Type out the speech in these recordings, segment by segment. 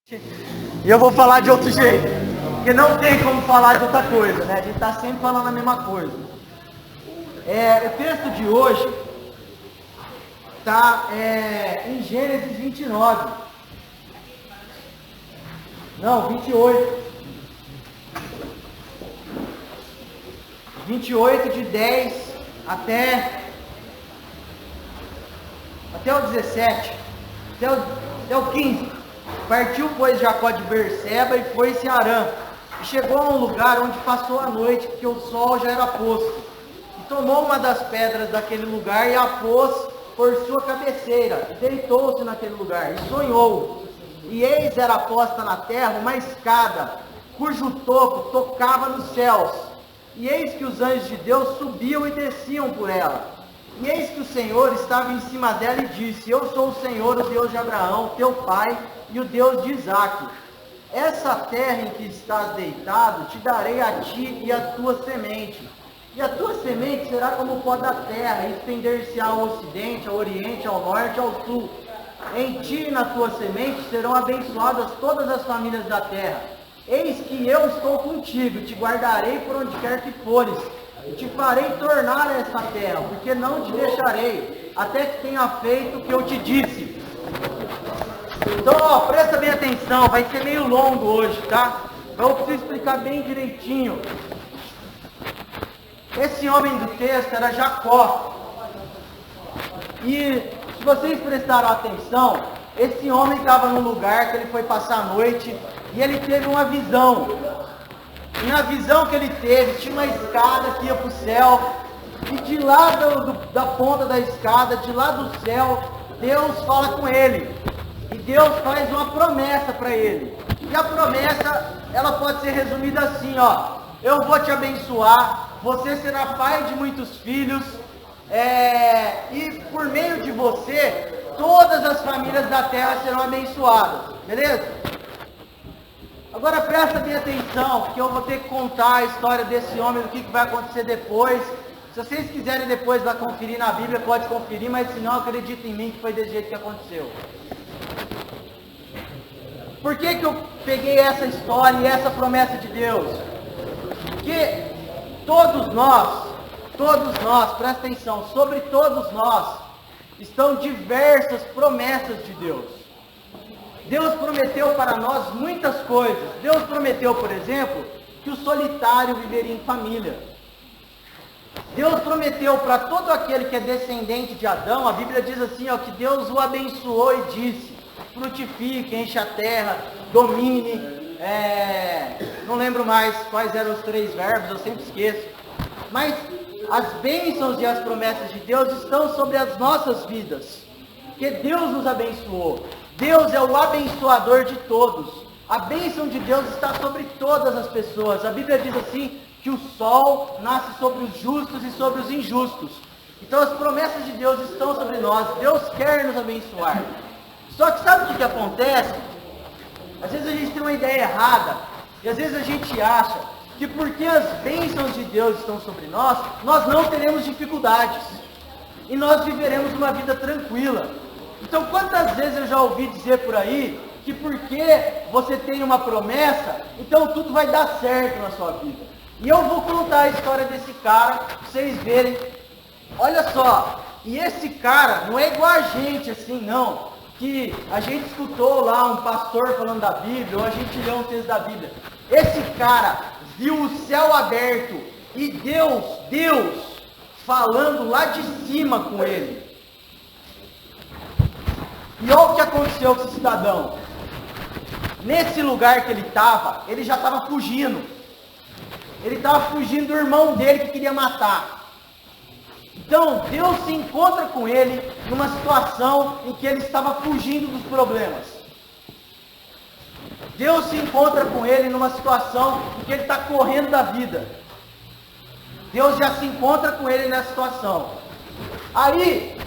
E eu vou falar de outro jeito, porque não tem como falar de outra coisa, né? A gente está sempre falando a mesma coisa. O texto de hoje está em Gênesis 29. Não, 28. 28 de 10 até o 17, até o 15. Partiu, pois, Jacó de Berseba e foi-se a Harã. E chegou a um lugar onde passou a noite, porque o sol já era posto. E tomou uma das pedras daquele lugar e a pôs por sua cabeceira. E deitou-se naquele lugar e sonhou. E eis era posta na terra uma escada, cujo topo tocava nos céus. E eis que os anjos de Deus subiam e desciam por ela. E eis que o Senhor estava em cima dela e disse: Eu sou o Senhor, o Deus de Abraão, teu pai, e o Deus de Isaque. Essa terra em que estás deitado, te darei a ti e a tua semente. E a tua semente será como o pó da terra, e estender-se-á ao ocidente, ao oriente, ao norte, ao sul. Em ti e na tua semente serão abençoadas todas as famílias da terra. Eis que eu estou contigo, te guardarei por onde quer que fores. E te farei tornar a esta terra, porque não te deixarei, até que tenha feito o que eu te disse. Então, presta bem atenção, vai ser meio longo hoje, tá? Eu preciso explicar bem direitinho. Esse homem do texto era Jacó. E, se vocês prestaram atenção, esse homem estava num lugar que ele foi passar a noite, e ele teve uma visão. E na visão que ele teve, tinha uma escada que ia para o céu, e de lá da ponta da escada, de lá do céu, Deus fala com ele. E Deus faz uma promessa para ele. E a promessa, ela pode ser resumida assim, ó: eu vou te abençoar, você será pai de muitos filhos, e por meio de você, todas as famílias da terra serão abençoadas. Beleza? Agora presta bem atenção, porque eu vou ter que contar a história desse homem, do que vai acontecer depois. Se vocês quiserem depois lá conferir na Bíblia, pode conferir, mas se não, acredita em mim que foi desse jeito que aconteceu. Por que eu peguei essa história e essa promessa de Deus? Porque todos nós, presta atenção, sobre todos nós, estão diversas promessas de Deus. Deus prometeu para nós muitas coisas. Deus prometeu, por exemplo, que o solitário viveria em família. Deus prometeu para todo aquele que é descendente de Adão, a Bíblia diz assim, ó, que Deus o abençoou e disse: frutifique, enche a terra, domine, não lembro mais quais eram os 3 verbos, eu sempre esqueço. Mas as bênçãos e as promessas de Deus estão sobre as nossas vidas, porque Deus nos abençoou. Deus é o abençoador de todos. A bênção de Deus está sobre todas as pessoas. A Bíblia diz assim, que o sol nasce sobre os justos e sobre os injustos. Então as promessas de Deus estão sobre nós. Deus quer nos abençoar. Só que sabe o que acontece? Às vezes a gente tem uma ideia errada. E às vezes a gente acha que porque as bênçãos de Deus estão sobre nós, nós não teremos dificuldades. E nós viveremos uma vida tranquila. Então, quantas vezes eu já ouvi dizer por aí que porque você tem uma promessa, então tudo vai dar certo na sua vida. E eu vou contar a história desse cara, para vocês verem. Olha só, e esse cara não é igual a gente assim, não, que a gente escutou lá um pastor falando da Bíblia, ou a gente leu um texto da Bíblia. Esse cara viu o céu aberto e Deus falando lá de cima com ele. E olha o que aconteceu com esse cidadão. Nesse lugar que ele estava, ele já estava fugindo. Ele estava fugindo do irmão dele que queria matar. Então, Deus se encontra com ele numa situação em que ele estava fugindo dos problemas. Deus se encontra com ele numa situação em que ele está correndo da vida. Deus já se encontra com ele nessa situação. Aí,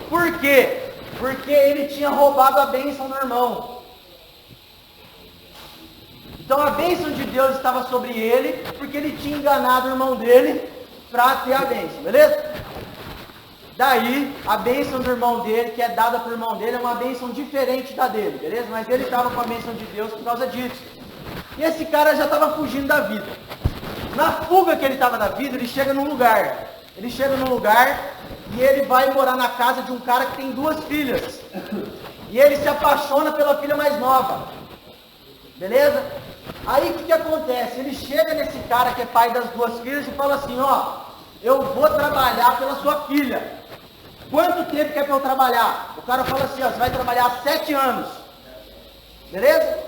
por quê? Porque ele tinha roubado a bênção do irmão. Então a bênção de Deus estava sobre ele, porque ele tinha enganado o irmão dele para ter a bênção, beleza? Daí, a bênção do irmão dele, que é dada para o irmão dele, é uma bênção diferente da dele, beleza? Mas ele estava com a bênção de Deus por causa disso. E esse cara já estava fugindo da vida. Na fuga que ele estava da vida, ele chega num lugar. Ele chega num lugar e ele vai morar na casa de um cara que tem 2 filhas. E ele se apaixona pela filha mais nova. Beleza? Aí o que acontece? Ele chega nesse cara que é pai das 2 filhas e fala assim, ó, eu vou trabalhar pela sua filha. Quanto tempo quer para eu trabalhar? O cara fala assim, ó, você vai trabalhar 7 anos. Beleza?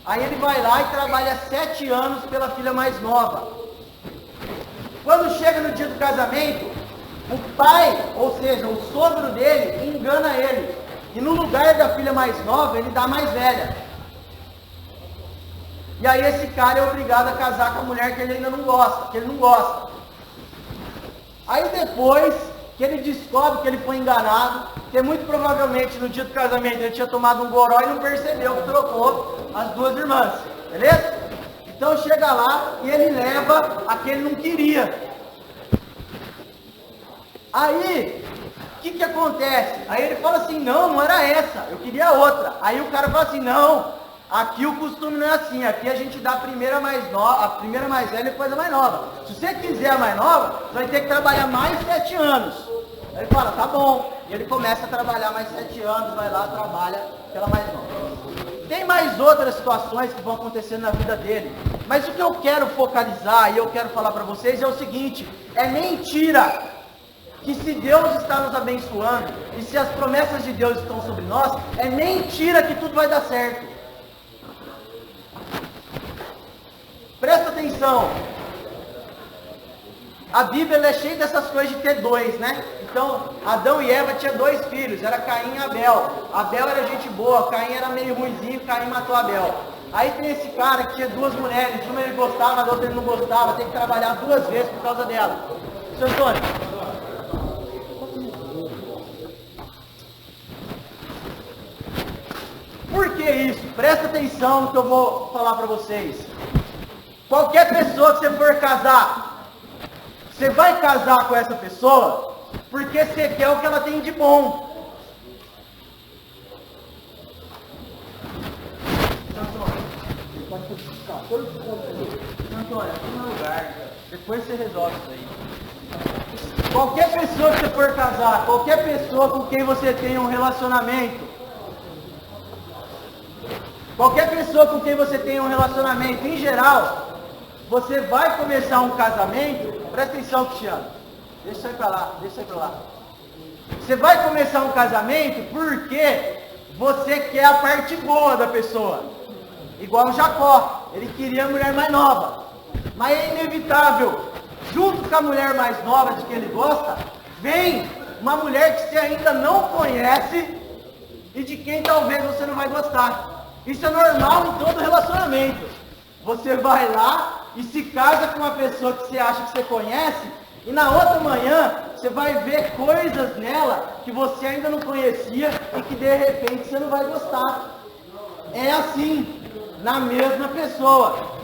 Aí ele vai lá e trabalha 7 anos pela filha mais nova. Quando chega no dia do casamento, o pai, ou seja, o sogro dele, engana ele. E no lugar da filha mais nova, ele dá a mais velha. E aí esse cara é obrigado a casar com a mulher que ele ainda não gosta, que ele não gosta. Aí depois que ele descobre que ele foi enganado, que muito provavelmente no dia do casamento ele tinha tomado um goró e não percebeu que trocou as 2 irmãs, beleza? Então chega lá e ele leva a que ele não queria. Aí, o que acontece? Aí ele fala assim, não era essa, eu queria outra. Aí o cara fala assim, não, aqui o costume não é assim, aqui a gente dá a primeira mais nova, a primeira mais velha e depois a mais nova. Se você quiser a mais nova, você vai ter que trabalhar mais 7 anos. Aí ele fala, tá bom. E ele começa a trabalhar mais 7 anos, vai lá, trabalha pela mais nova. Tem mais outras situações que vão acontecendo na vida dele. Mas o que eu quero focalizar e eu quero falar para vocês é o seguinte, é mentira que se Deus está nos abençoando e se as promessas de Deus estão sobre nós, é mentira que tudo vai dar certo. Presta atenção. A Bíblia é cheia dessas coisas de ter 2, né? Então, Adão e Eva tinham 2 filhos, era Caim e Abel. Abel era gente boa, Caim era meio ruinzinho, Caim matou Abel. Aí tem esse cara que tinha 2 mulheres, uma ele gostava, a outra ele não gostava, tem que trabalhar 2 vezes por causa dela. Seu Antônio. Por que isso? Presta atenção no que eu vou falar para vocês. Qualquer pessoa que você for casar, você vai casar com essa pessoa porque você quer o que ela tem de bom. Antônio, aqui no lugar, depois você resolve isso aí. Qualquer pessoa que você for casar, qualquer pessoa com quem você tenha um relacionamento, qualquer pessoa com quem você tenha um relacionamento, em geral, você vai começar um casamento, presta atenção, Cristiano, deixa isso aí pra lá, deixa isso aí pra lá. Você vai começar um casamento porque você quer a parte boa da pessoa. Igual o Jacó, ele queria a mulher mais nova. Mas é inevitável, junto com a mulher mais nova de que ele gosta, vem uma mulher que você ainda não conhece e de quem talvez você não vai gostar. Isso é normal em todo relacionamento. Você vai lá e se casa com uma pessoa que você acha que você conhece, e na outra manhã você vai ver coisas nela que você ainda não conhecia e que de repente você não vai gostar. É assim, na mesma pessoa.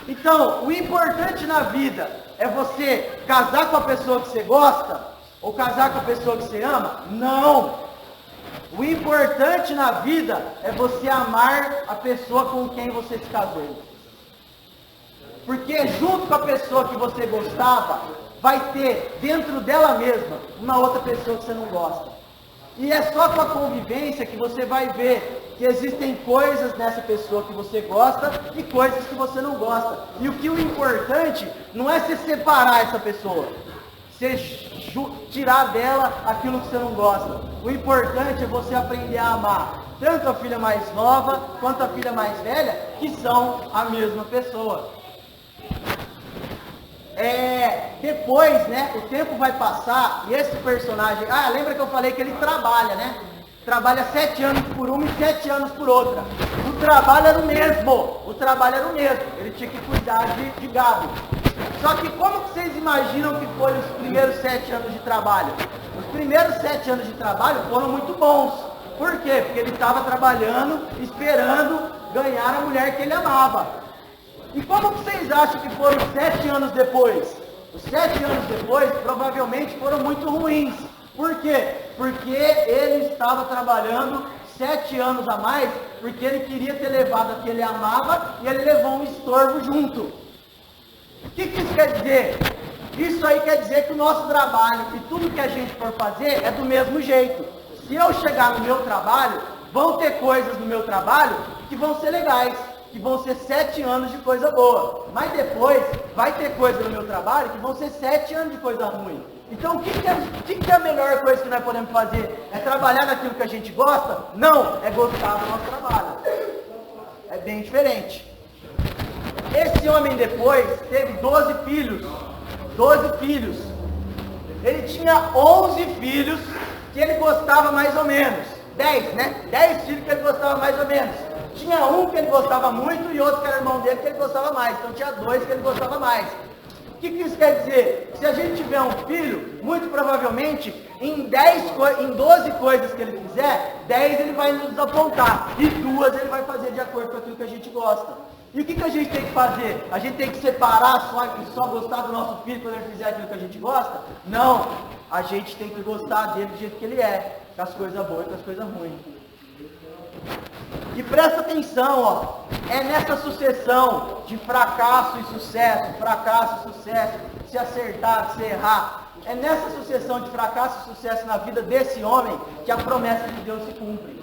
Então, o importante na vida é você casar com a pessoa que você gosta ou casar com a pessoa que você ama? Não! O importante na vida é você amar a pessoa com quem você se casou. Porque junto com a pessoa que você gostava, vai ter dentro dela mesma uma outra pessoa que você não gosta. E é só com a convivência que você vai ver que existem coisas nessa pessoa que você gosta e coisas que você não gosta. E o importante não é você separar essa pessoa, você tirar dela aquilo que você não gosta. O importante é você aprender a amar tanto a filha mais nova quanto a filha mais velha, que são a mesma pessoa. Depois, né, o tempo vai passar e esse personagem, lembra que eu falei que ele trabalha, né? Trabalha 7 anos por uma e 7 anos por outra. O trabalho era o mesmo, ele tinha que cuidar de gado. Só que como que vocês imaginam que foram os primeiros 7 anos de trabalho? Os primeiros 7 anos de trabalho foram muito bons. Por quê? Porque ele estava trabalhando, esperando ganhar a mulher que ele amava. E como que vocês acham que foram os 7 anos depois? Os 7 anos depois provavelmente foram muito ruins. Por quê? Porque ele estava trabalhando 7 anos a mais, porque ele queria ter levado a que ele amava e ele levou um estorvo junto. O que isso quer dizer? Isso aí quer dizer que o nosso trabalho e tudo que a gente for fazer é do mesmo jeito. Se eu chegar no meu trabalho, vão ter coisas no meu trabalho que vão ser legais, que vão ser 7 anos de coisa boa. Mas depois vai ter coisa no meu trabalho que vão ser 7 anos de coisa ruim. Então o que é a melhor coisa que nós podemos fazer? É trabalhar naquilo que a gente gosta? Não, é gostar do nosso trabalho. É bem diferente. Esse homem depois teve 12 filhos. 12 filhos. Ele tinha 11 filhos que ele gostava mais ou menos. 10, né? 10 filhos que ele gostava mais ou menos. Tinha um que ele gostava muito e outro que era irmão dele que ele gostava mais. Então tinha 2 que ele gostava mais. O que isso quer dizer? Se a gente tiver um filho, muito provavelmente, em 12 coisas que ele fizer, 10 ele vai nos apontar. E 2 ele vai fazer de acordo com aquilo que a gente gosta. E o que a gente tem que fazer? A gente tem que separar só gostar do nosso filho quando ele fizer aquilo que a gente gosta? Não. A gente tem que gostar dele do jeito que ele é. Com as coisas boas e com as coisas ruins. E presta atenção, ó, é nessa sucessão de fracasso e sucesso, se acertar, se errar, é nessa sucessão de fracasso e sucesso na vida desse homem que a promessa de Deus se cumpre.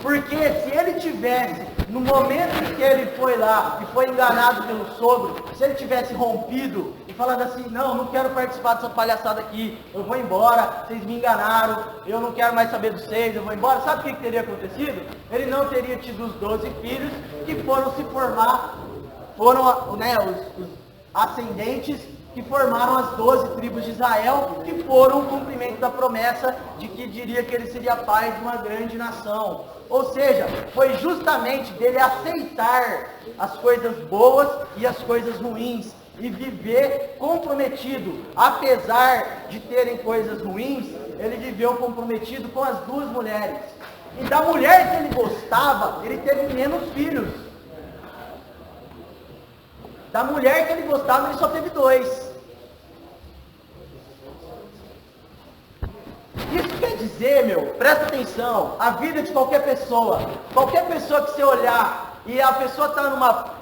Porque se ele tivesse, no momento em que ele foi lá e foi enganado pelo sogro, se ele tivesse rompido e falando assim, não quero participar dessa palhaçada aqui, eu vou embora, vocês me enganaram, eu não quero mais saber de vocês, eu vou embora, sabe o que teria acontecido? Ele não teria tido os 12 filhos que foram se formar, foram os ascendentes que formaram as 12 tribos de Israel, que foram o cumprimento da promessa de que diria que ele seria pai de uma grande nação. Ou seja, foi justamente dele aceitar as coisas boas e as coisas ruins, e viver comprometido. Apesar de terem coisas ruins, ele viveu comprometido com as 2 mulheres. E da mulher que ele gostava, ele teve menos filhos. Da mulher que ele gostava, ele só teve 2. Isso quer dizer, presta atenção, a vida de qualquer pessoa que você olhar e a pessoa está numa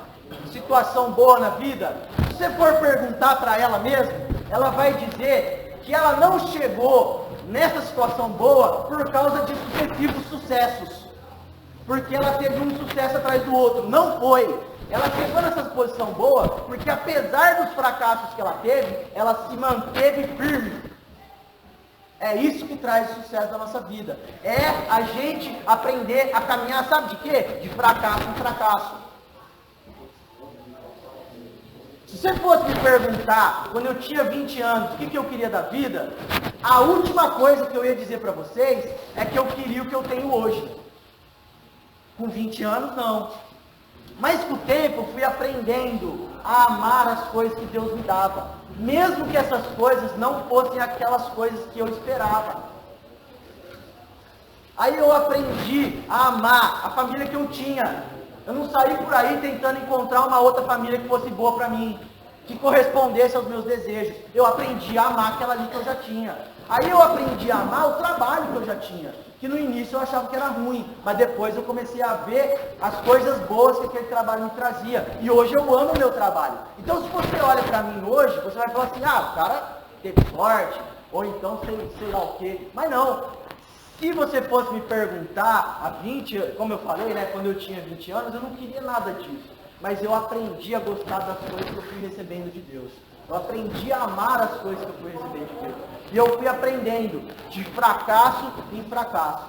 situação boa na vida, se você for perguntar para ela mesmo, ela vai dizer que ela não chegou nessa situação boa por causa de sucessivos sucessos. Porque ela teve um sucesso atrás do outro. Não foi. Ela chegou nessa posição boa porque, apesar dos fracassos que ela teve, ela se manteve firme. É isso que traz o sucesso da nossa vida. É a gente aprender a caminhar, sabe de quê? De fracasso em fracasso. Se você fosse me perguntar, quando eu tinha 20 anos, o que eu queria da vida, a última coisa que eu ia dizer para vocês é que eu queria o que eu tenho hoje. Com 20 anos, não. Mas com o tempo eu fui aprendendo a amar as coisas que Deus me dava. Mesmo que essas coisas não fossem aquelas coisas que eu esperava. Aí eu aprendi a amar a família que eu tinha. Eu não saí por aí tentando encontrar uma outra família que fosse boa para mim, que correspondesse aos meus desejos. Eu aprendi a amar aquela ali que eu já tinha. Aí eu aprendi a amar o trabalho que eu já tinha, que no início eu achava que era ruim, mas depois eu comecei a ver as coisas boas que aquele trabalho me trazia. E hoje eu amo o meu trabalho. Então se você olha para mim hoje, você vai falar assim, o cara teve sorte, ou então sei lá o quê. Mas não. Se você fosse me perguntar há 20, como eu falei, quando eu tinha 20 anos, eu não queria nada disso. Mas eu aprendi a gostar das coisas que eu fui recebendo de Deus. Eu aprendi a amar as coisas que eu fui recebendo de Deus. E eu fui aprendendo de fracasso em fracasso.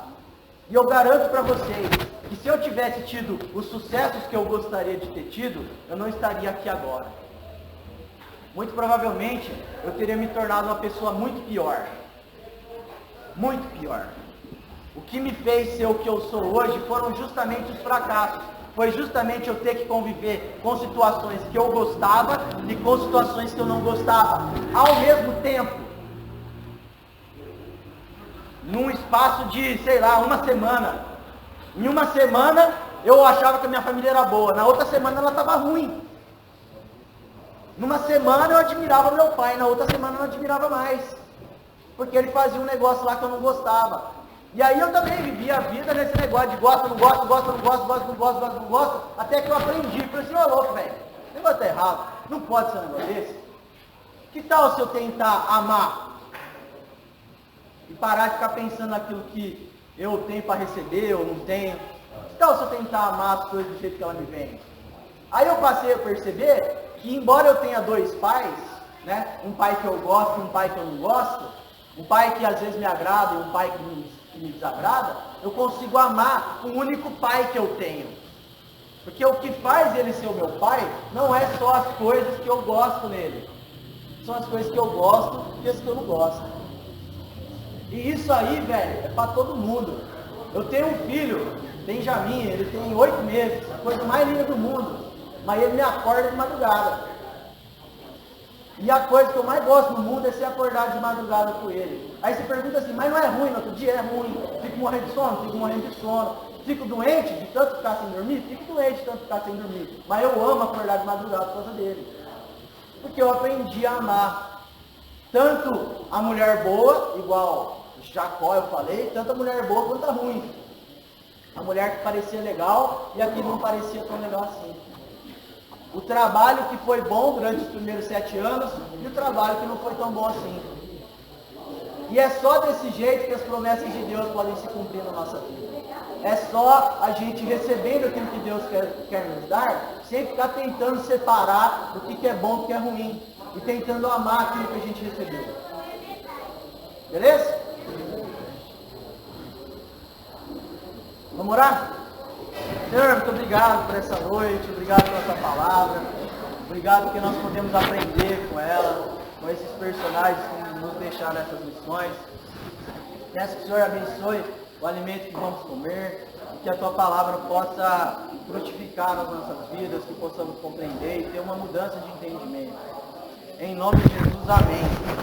E eu garanto para vocês que se eu tivesse tido os sucessos que eu gostaria de ter tido, eu não estaria aqui agora. Muito provavelmente, eu teria me tornado uma pessoa muito pior. Muito pior. O que me fez ser o que eu sou hoje foram justamente os fracassos. Foi justamente eu ter que conviver com situações que eu gostava e com situações que eu não gostava. Ao mesmo tempo, num espaço de, uma semana. Em uma semana, eu achava que a minha família era boa. Na outra semana, ela estava ruim. Numa semana, eu admirava meu pai. Na outra semana, eu não admirava mais. porque ele fazia um negócio lá que eu não gostava. E aí eu também vivia a vida nesse negócio de gosto, não gosto, gosto, não gosto, gosto, não gosto, gosto, não gosto, até que eu aprendi. Falei assim, ô louco, velho, o negócio tá errado, não pode ser um negócio desse. Que tal se eu tentar amar? E parar de ficar pensando naquilo que eu tenho para receber ou não tenho? Que tal se eu tentar amar as coisas do jeito que ela me vem? Aí eu passei a perceber que, embora eu tenha dois pais, né, um pai que eu gosto e um pai que eu não gosto, um pai que às vezes me agrada e um pai que me desagrada, eu consigo amar o único pai que eu tenho. Porque o que faz ele ser o meu pai não é só as coisas que eu gosto nele. São as coisas que eu gosto e as que eu não gosto. E isso aí, velho, é para todo mundo. Eu tenho um filho, Benjamin, ele tem 8 meses, a coisa mais linda do mundo. Mas ele me acorda de madrugada. E a coisa que eu mais gosto no mundo é ser acordado de madrugada com ele. Aí você pergunta assim, mas não é ruim, no outro dia é ruim. Fico morrendo de sono, fico morrendo de sono. Fico doente de tanto ficar sem dormir, fico doente de tanto ficar sem dormir. Mas eu amo acordar de madrugada por causa dele. Porque eu aprendi a amar tanto a mulher boa, igual Jacó eu falei, tanto a mulher boa quanto a ruim. A mulher que parecia legal e a que não parecia tão legal assim. O trabalho que foi bom durante os primeiros 7 anos e o trabalho que não foi tão bom assim. E é só desse jeito que as promessas de Deus podem se cumprir na nossa vida. É só a gente recebendo aquilo que Deus quer nos dar, sem ficar tentando separar o que é bom e o que é ruim. E tentando amar aquilo que a gente recebeu. Beleza? Vamos orar? Senhor, muito obrigado por essa noite, obrigado pela tua palavra, obrigado porque nós podemos aprender com ela, com esses personagens que nos deixaram essas lições. Peço que o Senhor abençoe o alimento que vamos comer, e que a tua palavra possa frutificar nas nossas vidas, que possamos compreender e ter uma mudança de entendimento. Em nome de Jesus, amém.